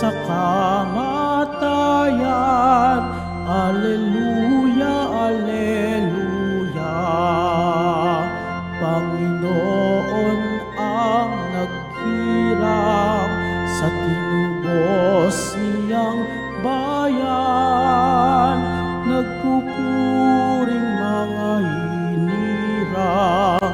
sa kamatayan. Alleluia, alleluia. Panginoon ang naghirang sa tinubos niyang bayan. Nagpupuring mga hinirang,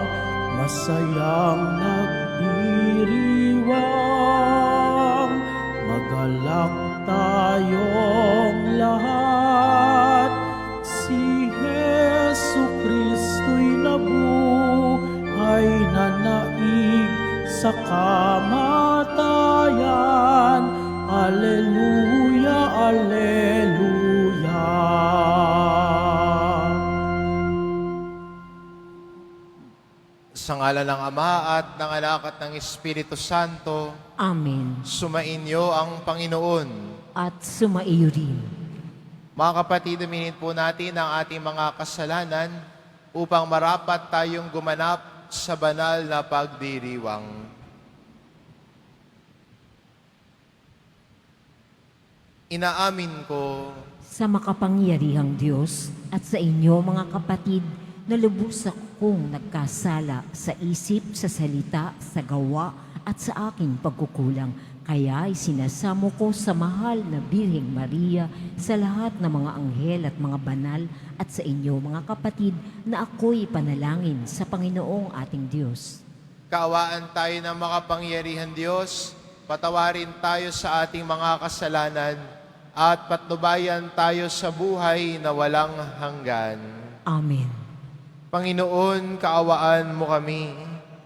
masayang nagdiriwang. Magalak tayong lahat, si Hesu Kristo'y nabuhay na naig sa kamatayan. Alleluia, alleluia. Sa ngalan ng Ama at ng Anak at ng Espiritu Santo, Amen. sumainyo ang Panginoon. At sumaiyo rin. Mga kapatid, aminin po natin ang ating mga kasalanan upang marapat tayong gumanap sa banal na pagdiriwang. Inaamin ko Sa makapangyarihang Diyos at sa inyo mga kapatid, na lubos akong nagkasala sa isip, sa salita, sa gawa at sa aking pagkukulang. Kaya isinasamo ko sa mahal na Birheng Maria, sa lahat ng mga anghel at mga banal, at sa inyo mga kapatid, na ako'y panalangin sa Panginoong ating Diyos. kaawaan tayo ng makapangyarihan Diyos, patawarin tayo sa ating mga kasalanan, at patnubayan tayo sa buhay na walang hanggan. Amen. Panginoon, kaawaan mo kami.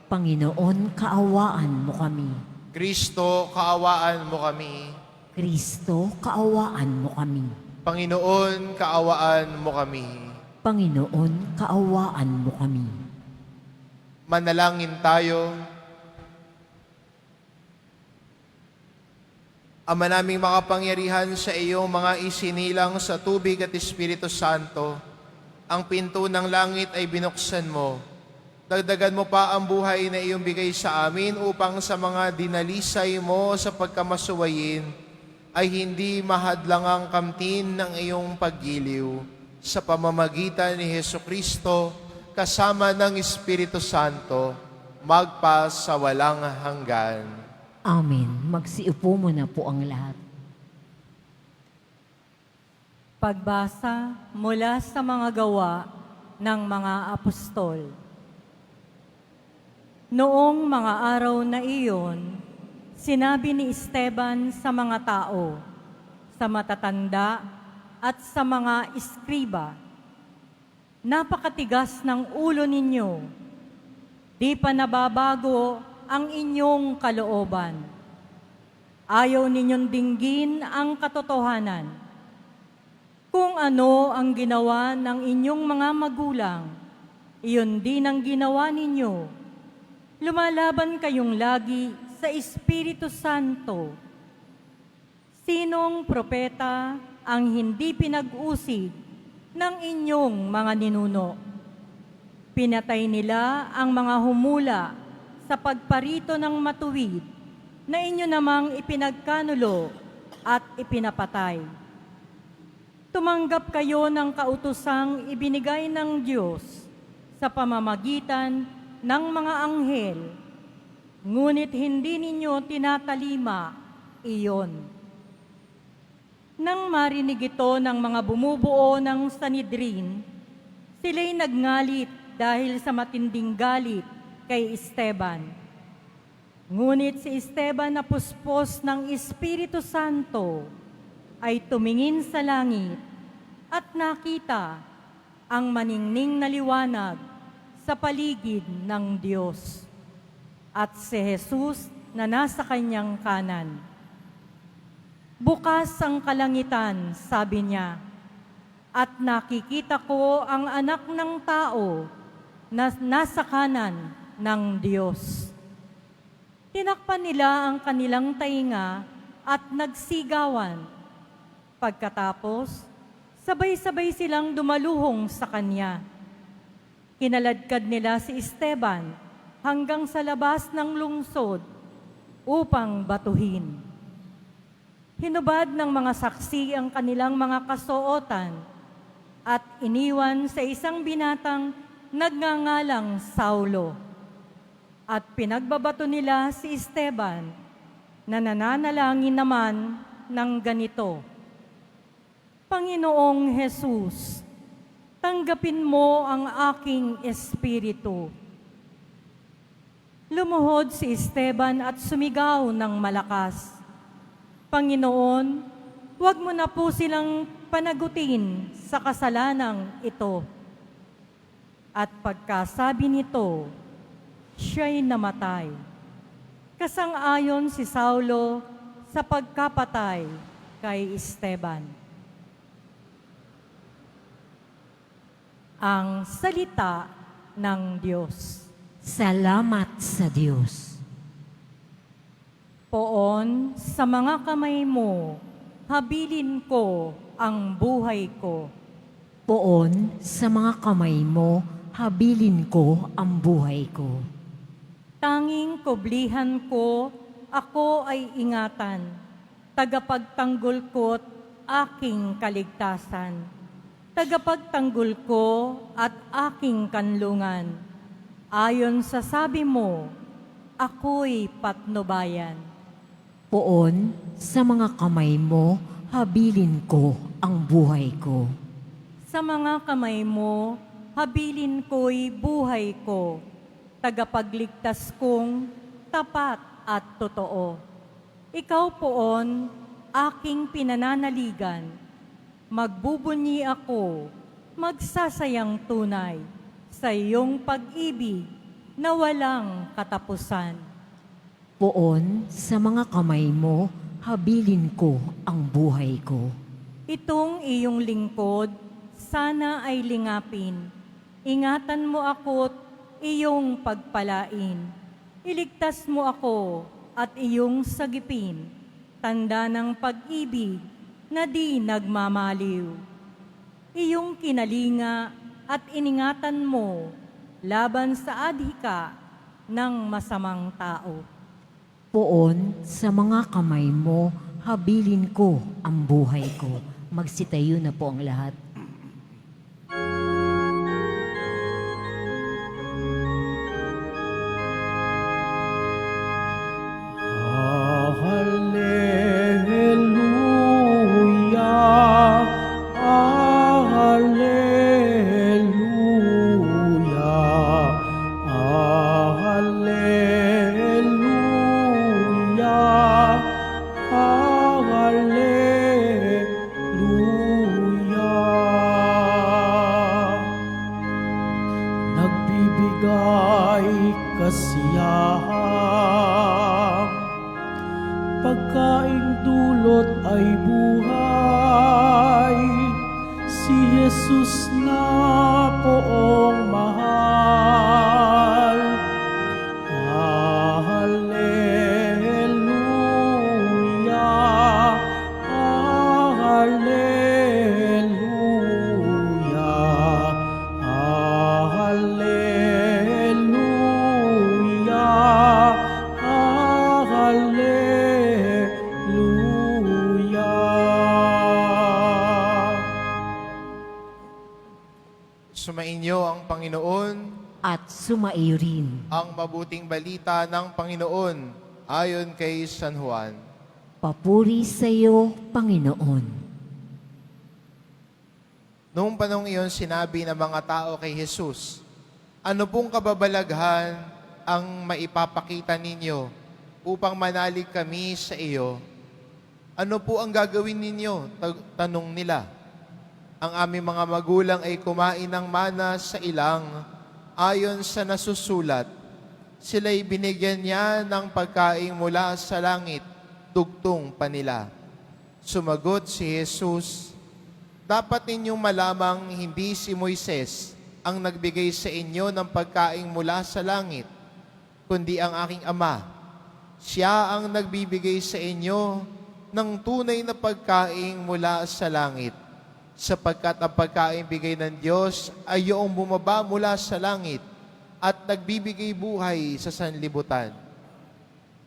Panginoon, kaawaan mo kami. Kristo, kaawaan mo kami. Kristo, kaawaan mo kami. Panginoon, kaawaan mo kami. Panginoon, kaawaan mo kami. Manalangin tayo. Ama naming makapangyarihan, sa iyong mga isinilang sa tubig at Espiritu Santo, ang pinto ng langit ay binuksan mo. Dagdagan mo pa ang buhay na iyong bigay sa amin upang sa mga dinalisay mo sa pagkamasuwayin ay hindi mahadlang ang kamtin ng iyong paggiliw. Sa pamamagitan ni Hesukristo, kasama ng Espiritu Santo, magpa sa walang hanggan. Amen. Magsiupo muna po ang lahat. Pagbasa mula sa mga gawa ng mga apostol. Noong mga araw na iyon, sinabi ni Esteban sa mga tao, sa matatanda at sa mga iskriba, "Napakatigas ng ulo ninyo, di pa nababago ang inyong kalooban. Ayaw ninyong dinggin ang katotohanan. Kung ano ang ginawa ng inyong mga magulang, iyon din ang ginawa ninyo. Lumalaban kayong lagi sa Espiritu Santo. Sinong propeta ang hindi pinag-usig ng inyong mga ninuno? Pinatay nila ang mga humula sa pagparito ng matuwid na inyo namang ipinagkanulo at ipinapatay. Tumanggap kayo ng kautusang ibinigay ng Diyos sa pamamagitan ng mga anghel, ngunit hindi ninyo tinatalima iyon. Nang marinig ito ng mga bumubuo ng Sanhedrin, sila'y nagngalit dahil sa matinding galit kay Esteban. Ngunit si Esteban na puspos ng Espiritu Santo ay tumingin sa langit at nakita ang maningning na liwanag sa paligid ng Diyos at si Jesus na nasa kanyang kanan. Bukas ang kalangitan, sabi niya, at nakikita ko ang anak ng tao na nasa kanan ng Diyos. Tinakpan nila ang kanilang tainga at nagsigawan. Pagkatapos, sabay-sabay silang dumaluhong sa kanya. Kinaladkad nila si Esteban hanggang sa labas ng lungsod upang batuhin. Hinubad ng mga saksi ang kanilang mga kasuotan at iniwan sa isang binatang nagngangalang Saulo. At pinagbabato nila si Esteban na nananalangin naman ng ganito, Panginoong Jesus, tanggapin mo ang aking espiritu. Lumuhod si Esteban at sumigaw ng malakas, Panginoon, huwag mo na po silang panagutin sa kasalanang ito. At pagkasabi nito, siya'y namatay. Kasang-ayon si Saulo sa pagkapatay kay Esteban. Ang salita ng Diyos. Salamat sa Diyos. Poon sa mga kamay mo, habilin ko ang buhay ko. Poon sa mga kamay mo, habilin ko ang buhay ko. Tanging kublihan ko, ako ay ingatan, tagapagtanggol ko't aking kaligtasan, tagapagtanggol ko at aking kanlungan. Ayon sa sabi mo, ako'y patnubayan. Poon sa mga kamay mo, habilin ko ang buhay ko. Sa mga kamay mo, habilin ko'y buhay ko, tagapagligtas kong tapat at totoo. Ikaw poon, aking pinananaligan, magbubunyi ako, magsasayang tunay, sa iyong pag-ibig na walang katapusan. Poon sa mga kamay mo, habilin ko ang buhay ko. Itong iyong lingkod, sana ay lingapin. Ingatan mo ako't iyong pagpalain. Iligtas mo ako at iyong sagipin. Tanda ng pag-ibig na di nagmamaliw. Iyong kinalinga at iningatan mo laban sa adhika ng masamang tao. Poon sa mga kamay mo, habilin ko ang buhay ko. Magsitayo na po ang lahat. Hallelujah, Hallelujah, Hallelujah, Hallelujah. Nagbibigay kasiyahan, pagkaing dulot ay buhay, si Jesus na poong mahal. Hallelujah, Hallelujah, Hallelujah, Hallelujah. Sumainyo ang Panginoon, At sumaiyo rin. ang mabuting balita ng Panginoon ayon kay San Juan. Papuri sa iyo, Panginoon. Noong panong iyon, sinabi ng mga tao kay Jesus, ano pong kababalaghan ang maipapakita ninyo upang manalig kami sa iyo? Ano po ang gagawin ninyo? Tanong nila. Ang aming mga magulang ay kumain ng mana sa ilang ayon sa nasusulat. Sila'y binigyan niya ng pagkain mula sa langit, dugtong pa nila. Sumagot si Jesus, dapat ninyong malamang hindi si Moises ang nagbigay sa inyo ng pagkain mula sa langit, kundi ang aking Ama. Siya ang nagbibigay sa inyo ng tunay na pagkain mula sa langit, sapagkat ang pagkain bigay ng Diyos ay yung bumaba mula sa langit at nagbibigay buhay sa sanlibutan.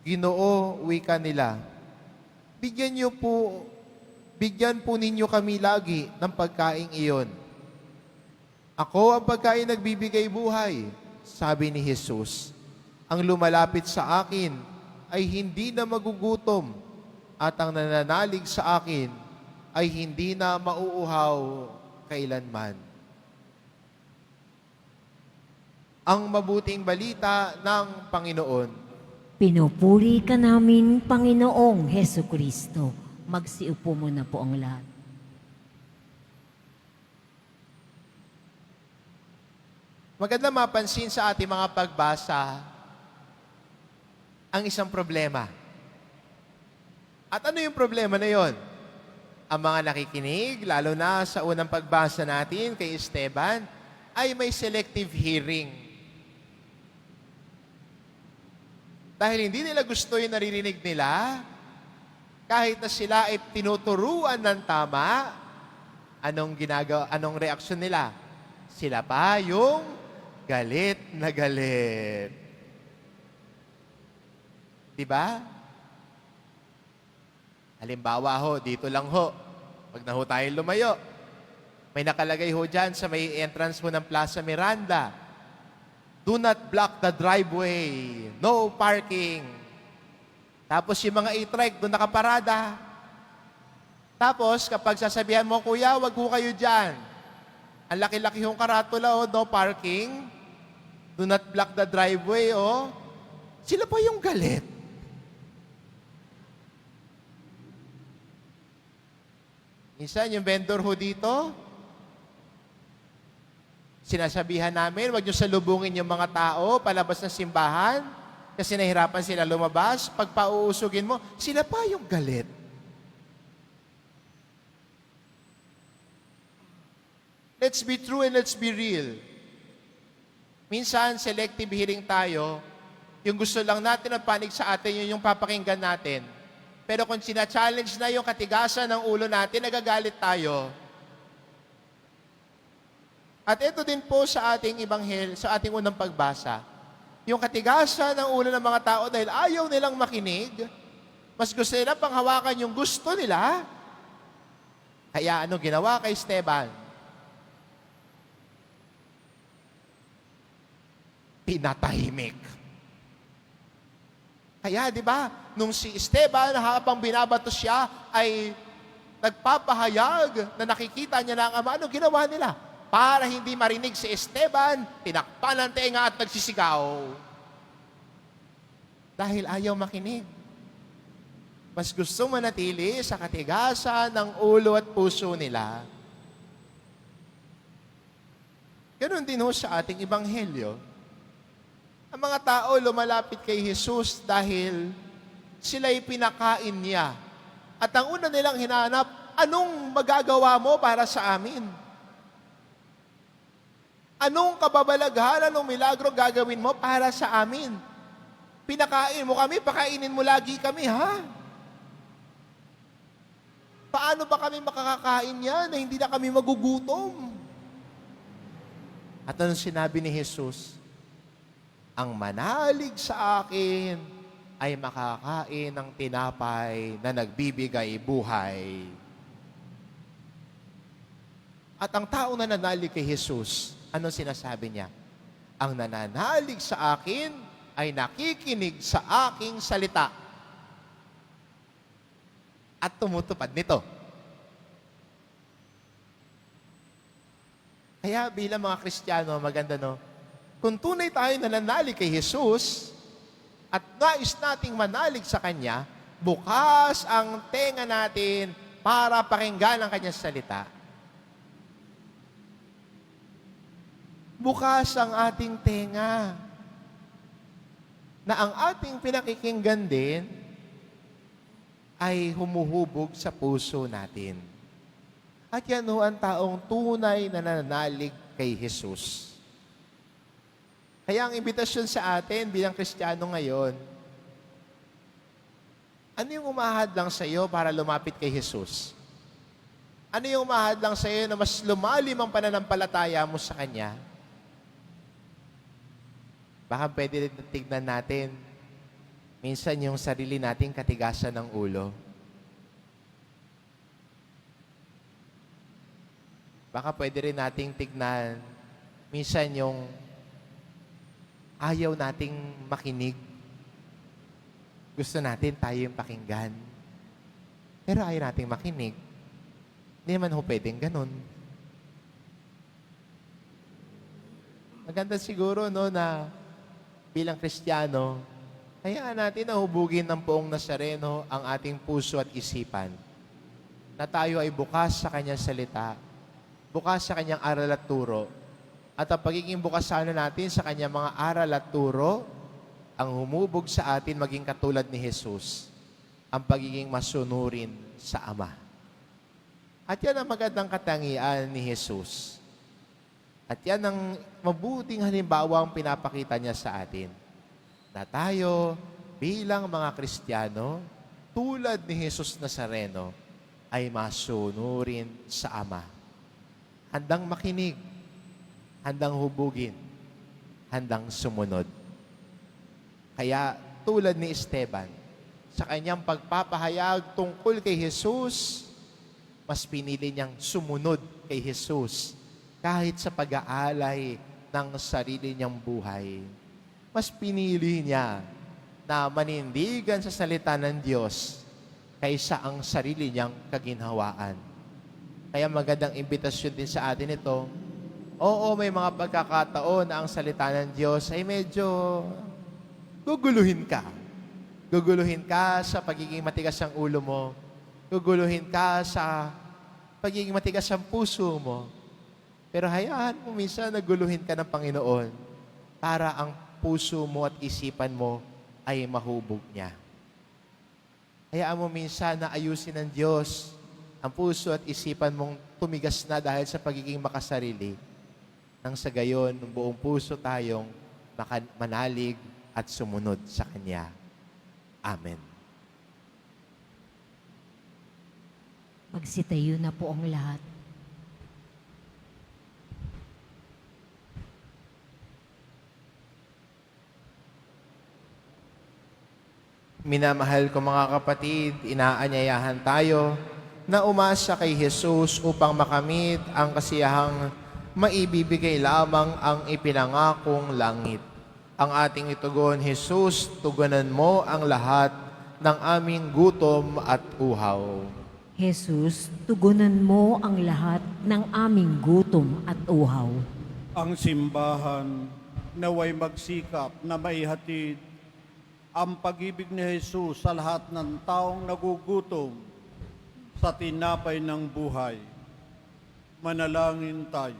Ginoo, wika nila, bigyan po ninyo kami lagi ng pagkaing iyon. Ako ang pagkain nagbibigay buhay, sabi ni Jesus. Ang lumalapit sa akin ay hindi na magugutom, at ang nananalig sa akin ay hindi na mauuhaw kailanman. Ang mabuting balita ng Panginoon. Pinupuri ka namin, Panginoong Heso Kristo. Magsiupo muna po ang lahat. Maganda mapansin sa ating mga pagbasa ang isang problema. At ano yung problema na yon? Ang mga nakikinig, lalo na sa unang pagbasa natin kay Esteban, ay may selective hearing. Dahil hindi nila gusto yung naririnig nila, kahit na sila ay tinuturuan ng tama, anong reaksyon nila? Sila pa yung galit na galit. Diba? Halimbawa ho, dito lang ho, pag na ho tayo lumayo, may nakalagay ho dyan sa may entrance mo ng Plaza Miranda, do not block the driveway, no parking. Tapos yung mga e-trike doon nakaparada. Tapos kapag sasabihan mo, kuya, wag ho kayo dyan. Ang laki-laki yung karatula, no parking. Do not block the driveway, Sila pa yung galit. Minsan, yung vendor ho dito, sinasabihan namin, wag nyo salubungin yung mga tao palabas ng simbahan kasi nahirapan sila lumabas. Pag pauusugin mo, sila pa yung galit. Let's be true and let's be real. Minsan, selective hearing tayo. Yung gusto lang natin ang panig sa atin, yun yung papakinggan natin. Pero kung sina-challenge na yung katigasan ng ulo natin, nagagalit tayo. At ito din po sa ating sa ating unang pagbasa. Yung katigasan ng ulo ng mga tao dahil ayaw nilang makinig, mas gusto nila panghawakan yung gusto nila. Kaya ano ginawa kay Esteban? Pinatahimik. Kaya, di ba, nung si Esteban, habang binabato siya, ay nagpapahayag na nakikita niya na ang Ama. Ano ginawa nila? Para hindi marinig si Esteban, tinakpan ng tenga at nagsisigaw. Dahil ayaw makinig. Mas gusto manatili sa katigasan ng ulo at puso nila. Ganon din ho sa ating ebanghelyo. Ang mga tao lumalapit kay Jesus dahil sila'y pinakain niya. At ang una nilang hinahanap, anong magagawa mo para sa amin? Anong kababalaghan, anong milagro gagawin mo para sa amin? Pinakain mo kami, pakainin mo lagi kami, ha? Paano ba kami makakakain yan na hindi na kami magugutom? At anong sinabi ni Jesus? Ang manalig sa akin ay makakain ng tinapay na nagbibigay buhay. At ang tao na nanalig kay Jesus, anong sinasabi niya? Ang nananalig sa akin ay nakikinig sa aking salita at tumutupad nito. Kaya bilang mga Kristiyano, maganda kung tunay tayo nananalig kay Jesus at nais nating manalig sa Kanya, bukas ang tenga natin para pakinggan ang Kanyang salita. Bukas ang ating tenga na ang ating pinakikinggan din ay humuhubog sa puso natin. At yan ang taong tunay na nananalig kay Jesus. Kaya ang imbitasyon sa atin bilang Kristiyano ngayon, ano yung umahad lang sa iyo para lumapit kay Jesus? Ano yung umahad lang sa iyo na mas lumalim ang pananampalataya mo sa Kanya? Baka pwede rin tignan natin minsan yung sarili nating katigasan ng ulo. baka pwede rin nating tignan minsan yung ayaw nating makinig. Gusto natin tayo yung pakinggan. Pero ayaw nating makinig. Hindi naman ho pwedeng ganun. Maganda siguro no, na bilang Kristiyano, hayaan natin na hubugin ng poong Nazareno ang ating puso at isipan. Na tayo ay bukas sa kanyang salita, bukas sa kanyang aral at turo. At ang pagiging bukas sana natin sa kanyang mga aral at turo, ang humubog sa atin maging katulad ni Jesus, ang pagiging masunurin sa Ama. At yan ang magandang katangian ni Jesus. At yan ang mabuting halimbawa ang pinapakita niya sa atin. Na tayo bilang mga Kristiyano, tulad ni Jesus Nazareno, ay masunurin sa Ama. Handang makinig, handang hubugin, handang sumunod. Kaya tulad ni Esteban, sa kanyang pagpapahayag tungkol kay Jesus, mas pinili niyang sumunod kay Jesus kahit sa pag-aalay ng sarili niyang buhay. Mas pinili niya na manindigan sa salita ng Diyos kaysa ang sarili niyang kaginhawaan. Kaya magandang imbitasyon din sa atin ito. Oo, may mga pagkakataon na ang salita ng Diyos ay medyo guguluhin ka. Guguluhin ka sa pagiging matigas ang ulo mo. Guguluhin ka sa pagiging matigas ang puso mo. Pero hayaan mo minsan naguluhin ka ng Panginoon para ang puso mo at isipan mo ay mahubog niya. Hayaan mo minsan na ayusin ng Diyos ang puso at isipan mong tumigas na dahil sa pagiging makasarili. Nang sa gayon, buong puso tayong manalig at sumunod sa Kanya. Amen. Magsitayo na po ang lahat. Minamahal ko mga kapatid, inaanyayahan tayo na umasa kay Jesus upang makamit ang kasiyahang maibibigay lamang ang ipinangakong langit. Ang ating itugon, Jesus, tugunan mo ang lahat ng aming gutom at uhaw. Jesus, tugunan mo ang lahat ng aming gutom at uhaw. Ang simbahan naway magsikap na maihatid ang pag-ibig ni Jesus sa lahat ng taong nagugutom sa tinapay ng buhay. Manalangin tayo.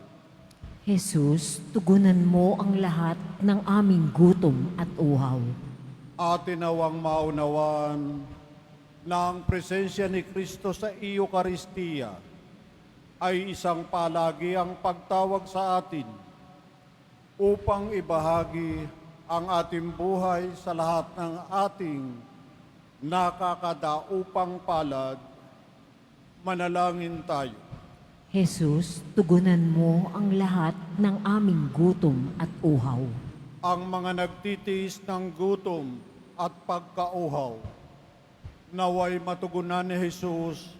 Jesus, tugunan mo ang lahat ng aming gutom at uhaw. Atin nawang maunawaan na ang presensya ni Kristo sa Eucharistia ay isang palagiang pagtawag sa atin upang ibahagi ang ating buhay sa lahat ng ating nakakadaupang palad. Manalangin tayo. Jesus, tugunan mo ang lahat ng aming gutom at uhaw. Ang mga nagtitiis ng gutom at pagkauhaw, naway matugunan ni Jesus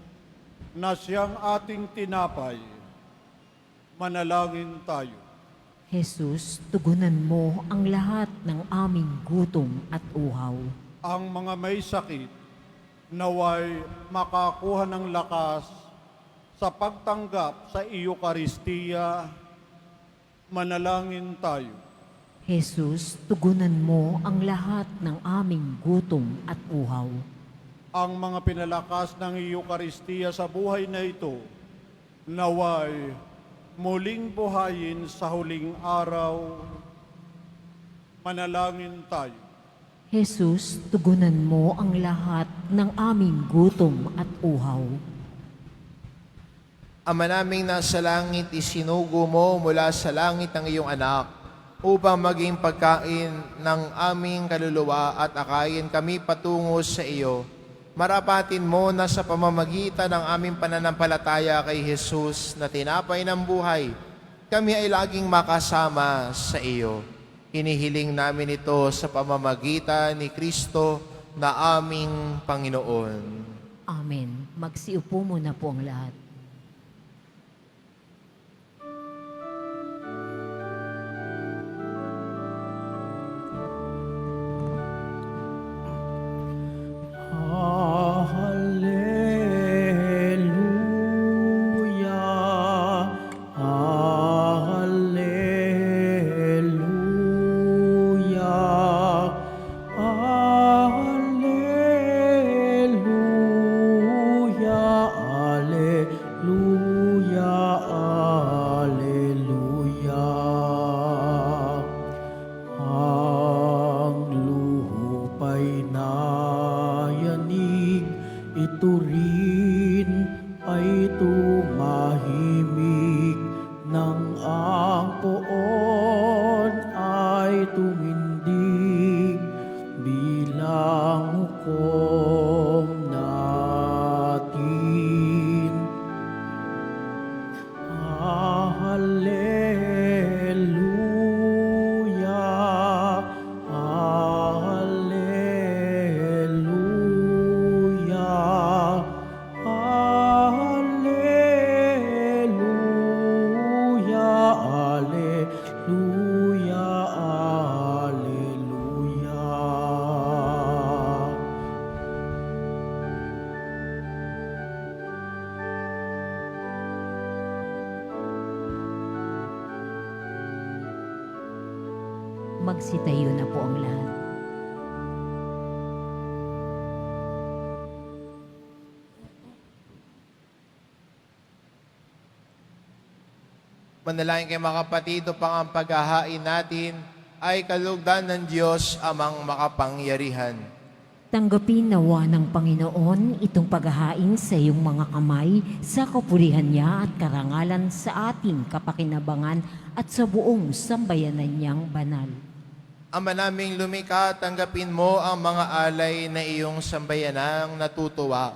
na siyang ating tinapay. Manalangin tayo. Jesus, tugunan mo ang lahat ng aming gutom at uhaw. Ang mga may sakit, naway makakuha ng lakas sa pagtanggap sa Eucharistia. Manalangin tayo. Jesus, tugunan mo ang lahat ng aming gutom at uhaw. Ang mga pinalakas ng Eucharistia sa buhay na ito, naway muling buhayin sa huling araw. Manalangin tayo. Jesus, tugunan mo ang lahat ng aming gutom at uhaw. Ama naming nasa langit, isinugo mo mula sa langit ang iyong anak upang maging pagkain ng aming kaluluwa at akayin kami patungo sa iyo. Marapatin mo na sa pamamagitan ng aming pananampalataya kay Jesus na tinapay ng buhay, kami ay laging makasama sa iyo. Hinihiling namin ito sa pamamagitan ni Kristo na aming Panginoon. Amen. Magsiupo muna po ang lahat. din ay tumahimik nang ang poon ay tumindig bilang hukom natin. Hallelujah, Hallelujah, Hallelujah, Hallelujah, Hallelujah. Magsitayo na po ang lahat. Manalangin kayo mga kapatid, upang ang paghahain natin ay kalugdan ng Diyos amang makapangyarihan. Tanggapin nawa ng Panginoon itong paghahain sa iyong mga kamay sa kapurihan niya at karangalan sa ating kapakinabangan at sa buong sambayanan niyang banal. Ama naming lumikha, tanggapin mo ang mga alay na iyong sambayanang natutuwa.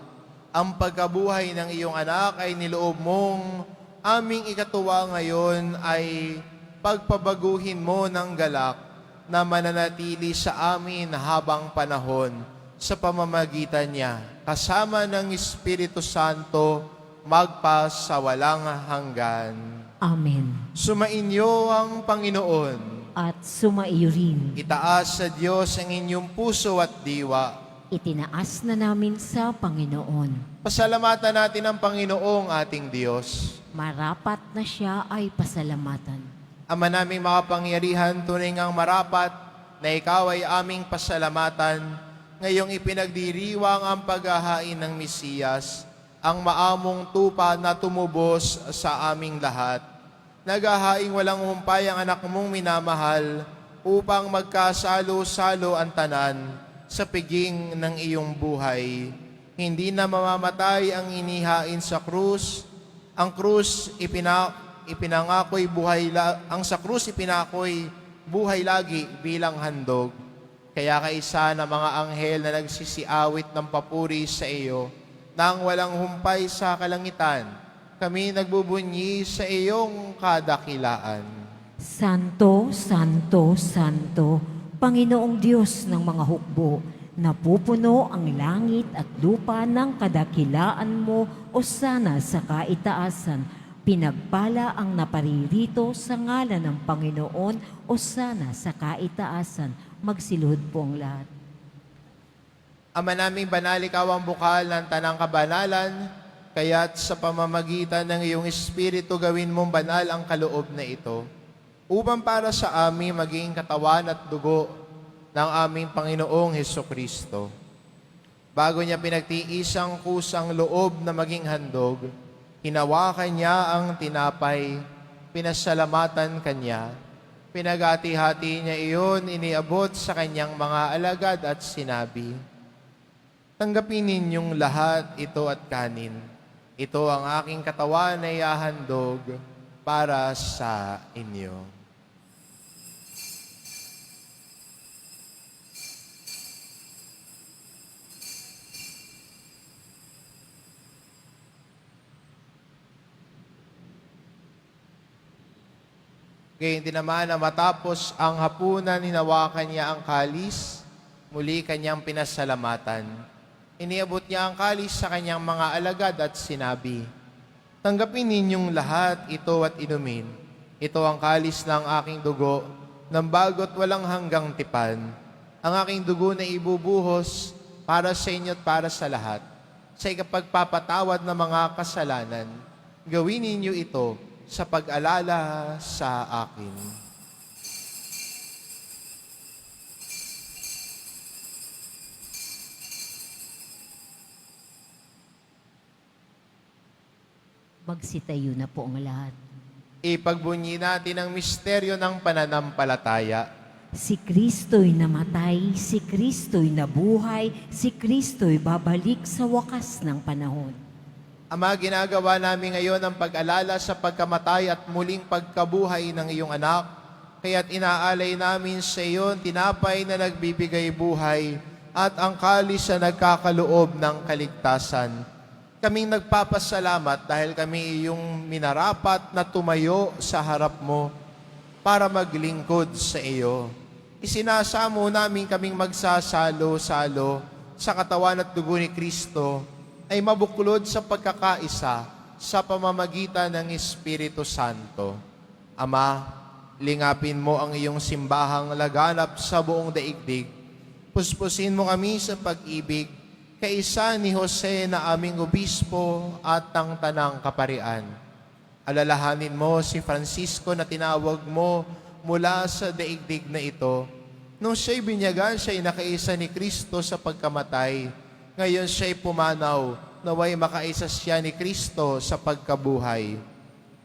Ang pagkabuhay ng iyong anak ay niloob mong aming ikatuwa ngayon ay pagpabaguhin mo ng galak na mananatili sa amin habang panahon sa pamamagitan niya, kasama ng Espiritu Santo, magpas sa walang hanggan. Amen. Sumainyo ang Panginoon. At sumaiyo rin, Itaas sa Diyos ang inyong puso at diwa. itinaas na namin sa Panginoon. Pasalamatan natin ang Panginoong ating Diyos. Marapat na siya ay pasalamatan. Ama naming makapangyarihan, tunay ngang marapat na ikaw ay aming pasalamatan ngayong ipinagdiriwang ang paghahain ng Mesiyas, ang maamong tupa na tumubos sa aming lahat. Naghahaing walang humpay ang anak mong minamahal upang magkasalo-salo ang tanan sa piging ng iyong buhay. Hindi na mamamatay ang inihain sa krus. Ang krus ipinangako'y sa krus ipinako'y buhay lagi bilang handog. Kaya kaisa ng mga anghel na nagsisiawit ng papuri sa iyo, nang walang humpay sa kalangitan, kami nagbubunyi sa iyong kadakilaan. Santo, Santo, Santo, Panginoong Diyos ng mga hukbo, napupuno ang langit at lupa ng kadakilaan mo o sana sa kaitaasan. Pinagpala ang naparirito sa ngalan ng Panginoon o sana sa kaitaasan. Magsiluhod po ang lahat. Ama naming banal, ikaw ang bukal ng tanang kabanalan, kaya't sa pamamagitan ng iyong Espiritu gawin mong banal ang kaloob na ito, upang para sa amin maging katawan at dugo ng aming Panginoong Hesukristo. Bago niya pinagtiis ang kusang loob na maging handog, hinawakan niya ang tinapay, pinasalamatan kanya, pinagati-hati niya iyon, iniabot sa kanyang mga alagad at sinabi, "Tanggapin ninyong lahat ito at kanin. Ito ang aking katawan na ihahandog para sa inyo." Gayun din naman na matapos ang hapunan, hinawakan niya ang kalis, muli kanyang pinasalamatan. Iniabot niya ang kalis sa kanyang mga alagad at sinabi, "Tanggapin ninyong lahat ito at inumin. Ito ang kalis ng aking dugo, ng bago't walang hanggang tipan. Ang aking dugo na ibubuhos para sa inyo at para sa lahat, sa ikapagpapatawad ng mga kasalanan. Gawin ninyo ito sa pag-alala sa akin." Magsitayo na po ang lahat. Ipagbunyi natin ang misteryo ng pananampalataya. Si Kristo'y namatay, si Kristo'y nabuhay, si Kristo'y babalik sa wakas ng panahon. Ama, ginagawa namin ngayon ang pag-alala sa pagkamatay at muling pagkabuhay ng iyong anak. Kaya't inaalay namin sa iyo ang tinapay na nagbibigay buhay at ang kalis na nagkakaloob ng kaligtasan. Kaming nagpapasalamat dahil kami iyong minarapat na tumayo sa harap mo para maglingkod sa iyo. Isinasamo namin kaming magsasalo-salo sa katawan at dugo ni Kristo ay mabuklod sa pagkakaisa sa pamamagitan ng Espiritu Santo. Ama, lingapin mo ang iyong simbahang laganap sa buong daigdig. Puspusin mo kami sa pag-ibig, kaisa ni Jose na aming obispo at ng Tanang Kaparian. Alalahanin mo si Francisco na tinawag mo mula sa daigdig na ito. Nung siya'y binyagan, siya'y nakaisa ni Kristo sa pagkamatay. Ngayon siya'y pumanaw, naway makaisa siya ni Kristo sa pagkabuhay.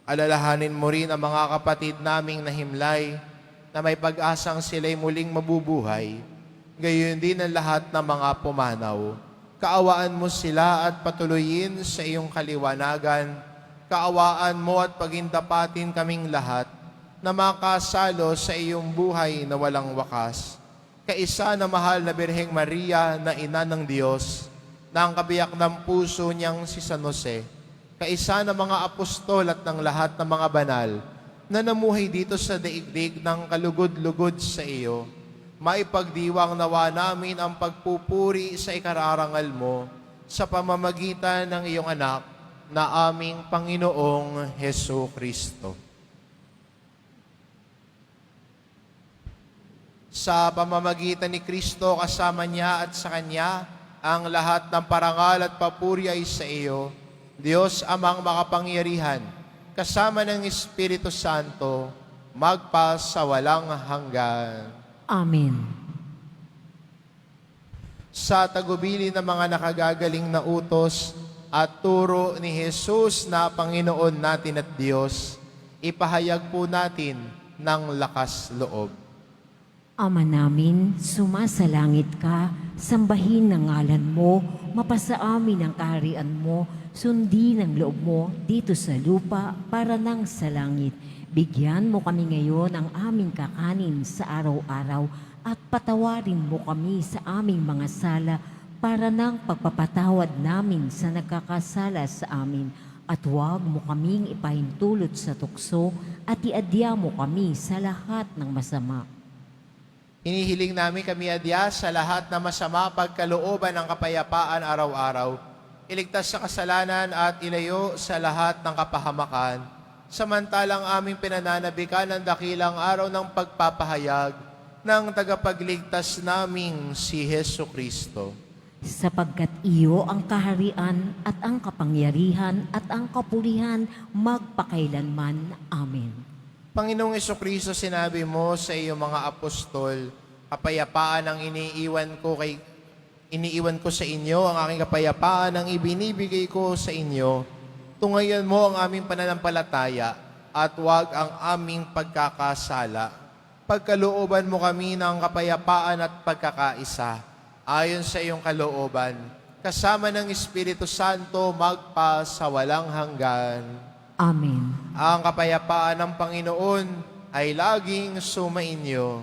Alalahanin mo rin ang mga kapatid naming nahimlay na may pag-asang sila'y muling mabubuhay. Gayon din ang lahat ng mga pumanaw. Kaawaan mo sila at patuloyin sa iyong kaliwanagan. Kaawaan mo at pagindapatin kaming lahat na makasalo sa iyong buhay na walang wakas. Kaisa na mahal na Birheng Maria na ina ng Diyos, na ang kabiyak ng puso niyang si San Jose, kaisa na mga apostol at ng lahat ng mga banal na namuhay dito sa daigdig ng kalugod-lugod sa iyo, maipagdiwang nawa namin ang pagpupuri sa ikararangal mo sa pamamagitan ng iyong anak na aming Panginoong Hesu Kristo. Sa pamamagitan ni Kristo, kasama niya at sa Kanya, ang lahat ng parangal at papuri ay sa iyo, Diyos Amang makapangyarihan, kasama ng Espiritu Santo, magpa sa walang hanggan. Amen. Sa tagubili ng mga nakagagaling na utos at turo ni Jesus na Panginoon natin at Diyos, ipahayag po natin ng lakas loob. Ama namin, sumasalangit ka, sambahin ang ngalan mo, mapasa amin ang kaharian mo, sundin ang loob mo dito sa lupa para nang sa langit. Bigyan mo kami ngayon ang aming kakanin sa araw-araw at patawarin mo kami sa aming mga sala para nang pagpapatawad namin sa nagkakasala sa amin. At huwag mo kaming ipahintulot sa tukso at iadya mo kami sa lahat ng masama. Hinihiling namin kami adya sa lahat na masama pagkalooban ng kapayapaan araw-araw, iligtas sa kasalanan at ilayo sa lahat ng kapahamakan, samantalang aming pinananabikan ang dakilang araw ng pagpapahayag ng tagapagligtas naming si Hesu Kristo. Sapagkat iyo ang kaharian at ang kapangyarihan at ang kapurihan magpakailanman. Amen. Panginoong Jesucristo, sinabi mo sa iyong mga apostol, kapayapaan ang iniiwan ko sa inyo, ang aking kapayapaan ang ibinibigay ko sa inyo. Tungayan mo ang aming pananampalataya at huwag ang aming pagkakasala. Pagkalooban mo kami ng kapayapaan at pagkakaisa, ayon sa iyong kalooban, kasama ng Espiritu Santo magpa sa walang hanggan. Amen. Ang kapayapaan ng Panginoon ay laging sumainyo.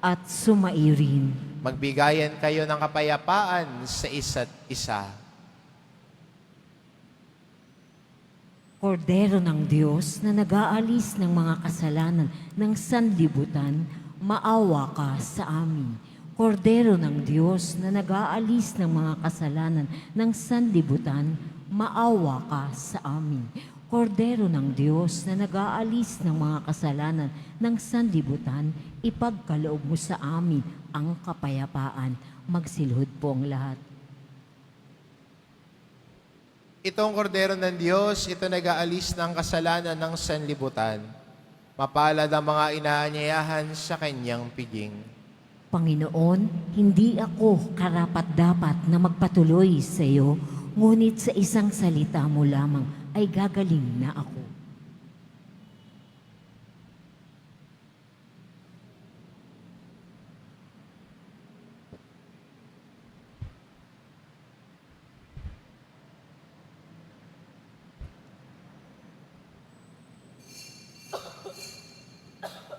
At sumairin. Magbigayan kayo ng kapayapaan sa isa't isa. Kordero ng Diyos na nag-aalis ng mga kasalanan ng sanlibutan, maawa ka sa amin. Kordero ng Diyos na nag-aalis ng mga kasalanan ng sanlibutan, maawa ka sa amin. Kordero ng Diyos na nag-aalis ng mga kasalanan ng sanlibutan, ipagkaloob mo sa amin ang kapayapaan. Magsilhod po ang lahat. Itong kordero ng Diyos, ito nag-aalis ng kasalanan ng sanlibutan. Mapalad ang mga inaanyayahan sa kanyang piging. Panginoon, hindi ako karapat-dapat na magpatuloy sa iyo, ngunit sa isang salita mo lamang ay gagaling na ako.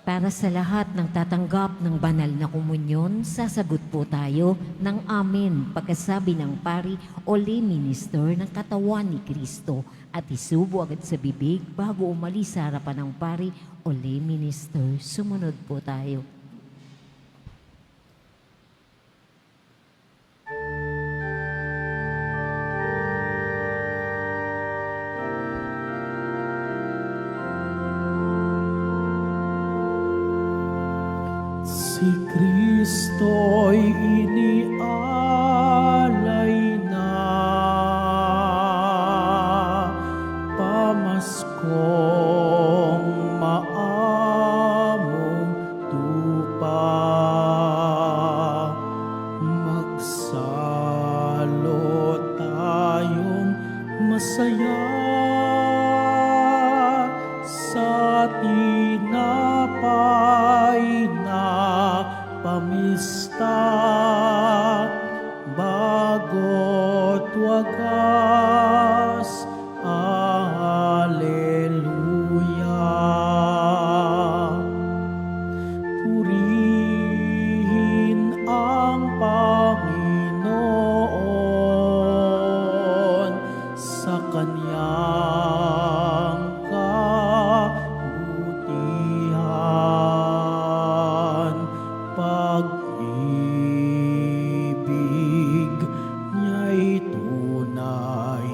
Para sa lahat ng tatanggap ng banal na komunyon, sasagot po tayo ng amen pagkasabi ng pari o lay minister ng katawan ni Kristo at isubo agad sa bibig bago umalis sa harapan ng pari o lay minister. Sumunod po tayo. Si Kristo'y inialay na, pamaskong maamong tupa. Magsalo tayong masaya sa tinapay na pamista, bago't wagas. Alleluia. Purihin ang Panginoon sa Kanyang kabutihan. Pag-ibig niya'y tunay,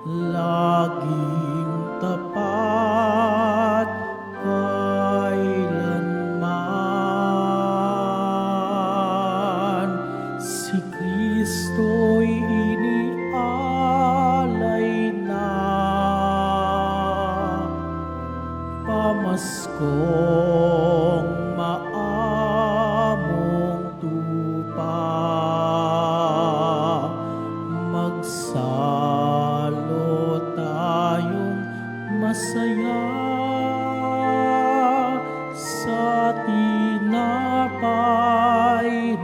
laging tapat kailanman. Si Kristo'y inialay na, pamaskong maamong tupa. Magsalo tayong masaya sa tinapay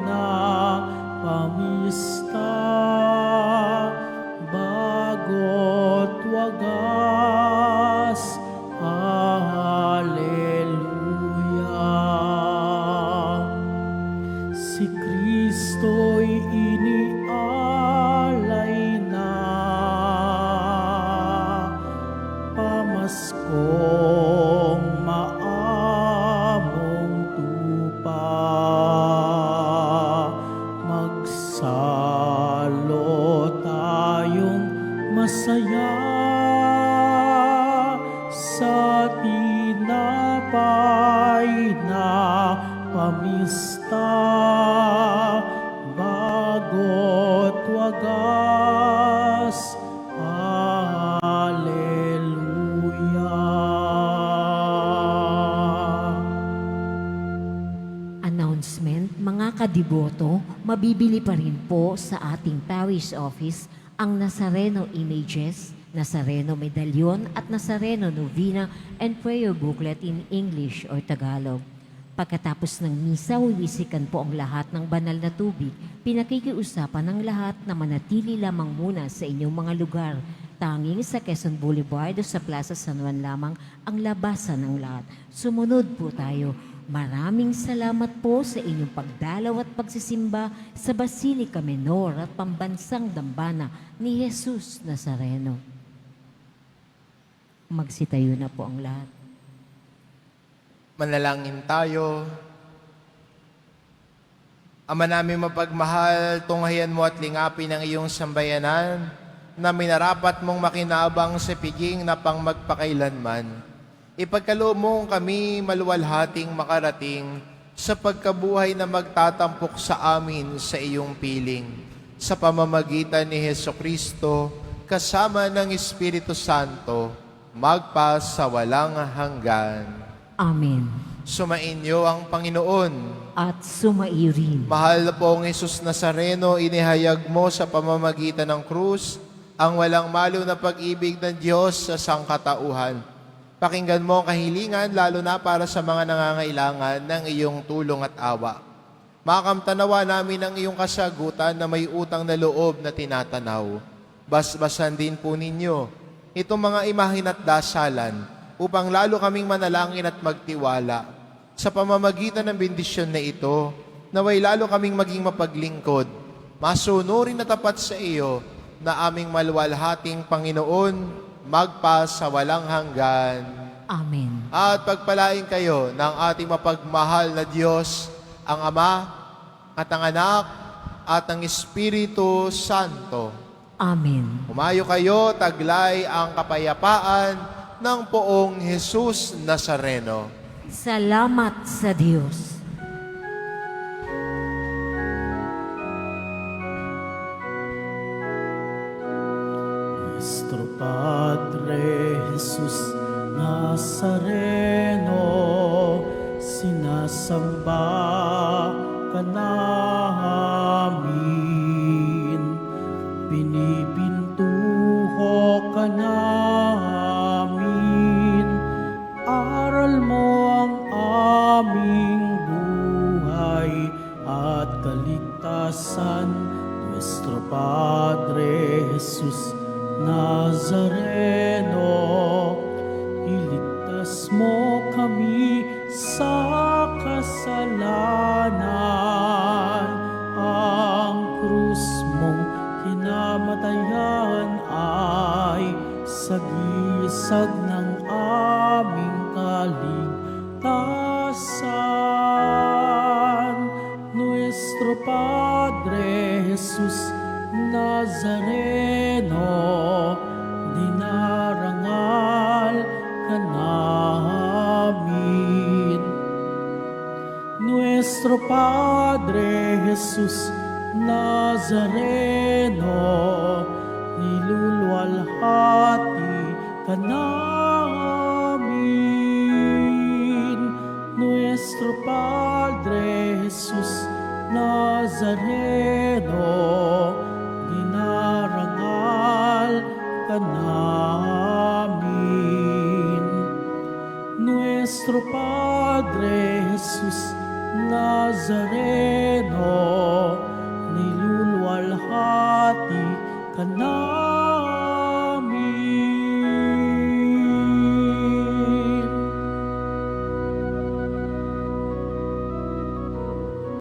na pamista, bago't wagas. Alleluia. Si Kristo'y inialay na, pamaskong maamong tupa. Magsalo tayong masaya sa tinapay na pamista, bago't wagas. Alleluia. Announcement, mga kadiboto, mabibili pa rin po sa ating parish office ang Nazareno images, Nazareno medallion at Nazareno novena and prayer booklet in English or Tagalog. Pagkatapos ng misa, wiwisikan po ang lahat ng banal na tubig. Pinakikiusapan ng lahat na manatili lamang muna sa inyong mga lugar. Tanging sa Quezon Boulevard o sa Plaza San Juan lamang ang labasan ng lahat. Sumunod po tayo. Maraming salamat po sa inyong pagdalaw at pagsisimba sa Basilica Menor at Pambansang Dambana ni Jesus Nazareno. Magsitayo na po ang lahat. Manalangin tayo. Ama namin mapagmahal, tunghayan mo at lingapin ang iyong sambayanan na minarapat mong makinabang sa piging na pang magpakailanman. Ipagkaloob mo kami maluwalhating makarating sa pagkabuhay na magtatampok sa amin sa iyong piling. Sa pamamagitan ni Hesukristo, kasama ng Espiritu Santo, magpa sa walang hanggan. Amen. Sumainyo ang Panginoon. At sumairin. Mahal na pong Jesus Nazareno, inihayag mo sa pamamagitan ng krus ang walang malo na pag-ibig ng Diyos sa sangkatauhan. Pakinggan mo ang kahilingan, lalo na para sa mga nangangailangan ng iyong tulong at awa. Makamtanawa namin ang iyong kasagutan na may utang na loob na tinatanaw. Basbasan din po ninyo itong mga imahin at dasalan upang lalo kaming manalangin at magtiwala Sa pamamagitan ng bendisyon na ito, naway lalo kaming maging mapaglingkod, masunurin na tapat sa iyo, na aming maluwalhating Panginoon, magpa sa walang hanggan. Amen. At pagpalain kayo ng ating mapagmahal na Diyos, ang Ama, at ang Anak, at ang Espiritu Santo. Amen. Humayo kayo, taglay ang kapayapaan ng poong Jesus Nazareno. Salamat sa Diyos. Nuestro Padre Jesus Nazareno, sinasamba ka namin, pinipintuho ka namin, aral mo ang aming buhay at kaligtasan. Nuestro Padre Jesus Nazareno, iligtas mo kami sa kasalanan. Ang krus mong kinamatayan ay sagisag ng aming kaligtasan. Nuestro Padre Jesus Nazareno, dinarangal ka namin. Nuestro Padre Jesus Nazareno, niluluwalhati ka namin. Nuestro Padre Jesus Nazareno, dinarangal ka namin. Nuestro Padre Jesus Nazareno, niluluwalhati ka namin.